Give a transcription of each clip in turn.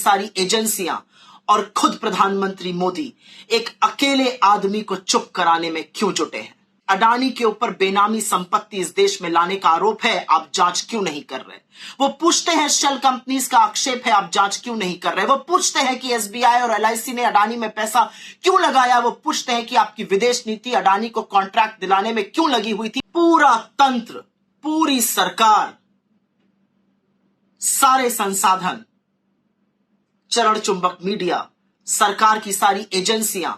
सारी एजेंसियां और खुद प्रधानमंत्री मोदी एक अकेले आदमी को चुप कराने में क्यों जुटे हैं? अडानी के ऊपर बेनामी संपत्ति इस देश में लाने का आरोप है, आप जांच क्यों नहीं कर रहे? वो पूछते हैं शेल कंपनीज का आक्षेप है, आप जांच क्यों नहीं कर रहे? वो पूछते हैं कि एसबीआई और एलआईसी ने अडानी में पैसा क्यों लगाया? वो पूछते हैं कि आपकी विदेश नीति अडानी को कॉन्ट्रैक्ट दिलाने में क्यों लगी हुई थी? पूरा तंत्र, पूरी सरकार, सारे संसाधन, चरण चुंबक मीडिया, सरकार की सारी एजेंसियां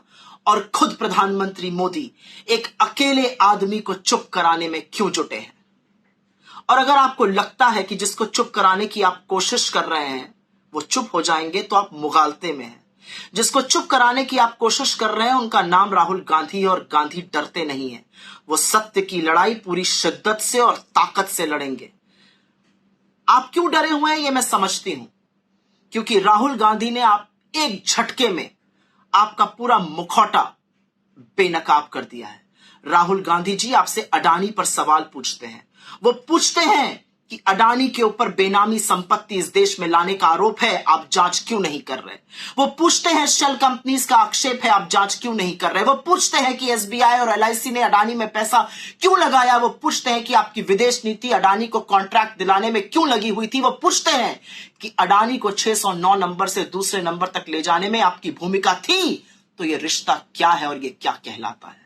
और खुद प्रधानमंत्री मोदी एक अकेले आदमी को चुप कराने में क्यों जुटे हैं? और अगर आपको लगता है कि जिसको चुप कराने की आप कोशिश कर रहे हैं वो चुप हो जाएंगे तो आप मुगालते में हैं। जिसको चुप कराने की आप कोशिश कर रहे हैं उनका नाम राहुल गांधी है और गांधी डरते नहीं है। वो सत्य की लड़ाई पूरी शिद्दत से और ताकत से लड़ेंगे। आप क्यों डरे हुए हैं ये मैं समझती हूं, क्योंकि राहुल गांधी ने आप एक झटके में आपका पूरा मुखौटा बेनकाब कर दिया है। राहुल गांधी जी आपसे अडानी पर सवाल पूछते हैं। वो पूछते हैं कि अडानी के ऊपर बेनामी संपत्ति इस देश में लाने का आरोप है, आप जांच क्यों नहीं कर रहे? वो पूछते हैं शेल कंपनीज का आक्षेप है, आप जांच क्यों नहीं कर रहे? वो पूछते हैं कि एसबीआई और एलआईसी ने अडानी में पैसा क्यों लगाया? वो पूछते हैं कि आपकी विदेश नीति अडानी को कॉन्ट्रैक्ट दिलाने में क्यों लगी हुई थी? वो पूछते हैं कि अडानी को 609 नंबर से दूसरे नंबर तक ले जाने में आपकी भूमिका थी, तो यह रिश्ता क्या है और यह क्या कहलाता है?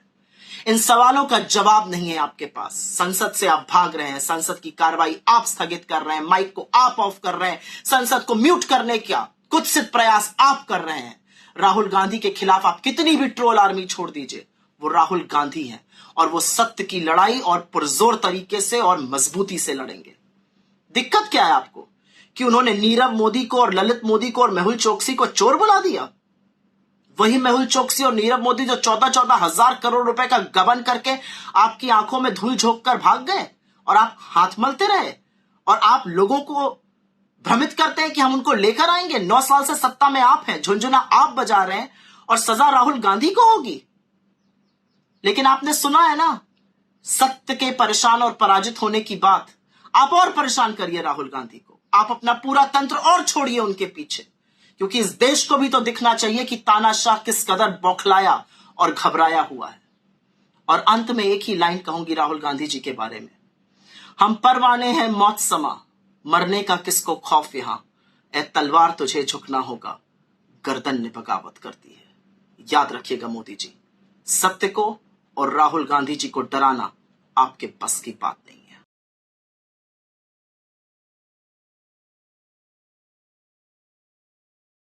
इन सवालों का जवाब नहीं है आपके पास। संसद से आप भाग रहे हैं, संसद की कार्रवाई आप स्थगित कर रहे हैं, माइक को आप ऑफ कर रहे हैं, संसद को म्यूट करने का कुत्सित प्रयास आप कर रहे हैं। राहुल गांधी के खिलाफ आप कितनी भी ट्रोल आर्मी छोड़ दीजिए, वो राहुल गांधी हैं और वो सत्य की लड़ाई और पुरजोर तरीके से और मजबूती से लड़ेंगे। दिक्कत क्या है आपको कि उन्होंने नीरव मोदी को और ललित मोदी को और मेहुल चोकसी को चोर बुला दिया? वही मेहुल चोकसी और नीरव मोदी जो 14-14 हजार करोड़ रुपए का गबन करके आपकी आंखों में धूल झोंक कर भाग गए और आप हाथ मलते रहे और आप लोगों को भ्रमित करते हैं कि हम उनको लेकर आएंगे। 9 साल से सत्ता में आप हैं, झुनझुना आप बजा रहे हैं और सजा राहुल गांधी को होगी। लेकिन आपने सुना है ना सत्य के परेशान और पराजित होने की बात। आप और परेशान करिए राहुल गांधी को, आप अपना पूरा तंत्र और छोड़िए उनके पीछे, क्योंकि इस देश को भी तो दिखना चाहिए कि तानाशाह किस कदर बौखलाया और घबराया हुआ है। और अंत में एक ही लाइन कहूंगी राहुल गांधी जी के बारे में, हम परवाने हैं मौत समा, मरने का किसको खौफ यहां, ए तलवार तुझे झुकना होगा, गर्दन ने बगावत करती है। याद रखिएगा मोदी जी, सत्य को और राहुल गांधी जी को डराना आपके बस की बात नहीं है।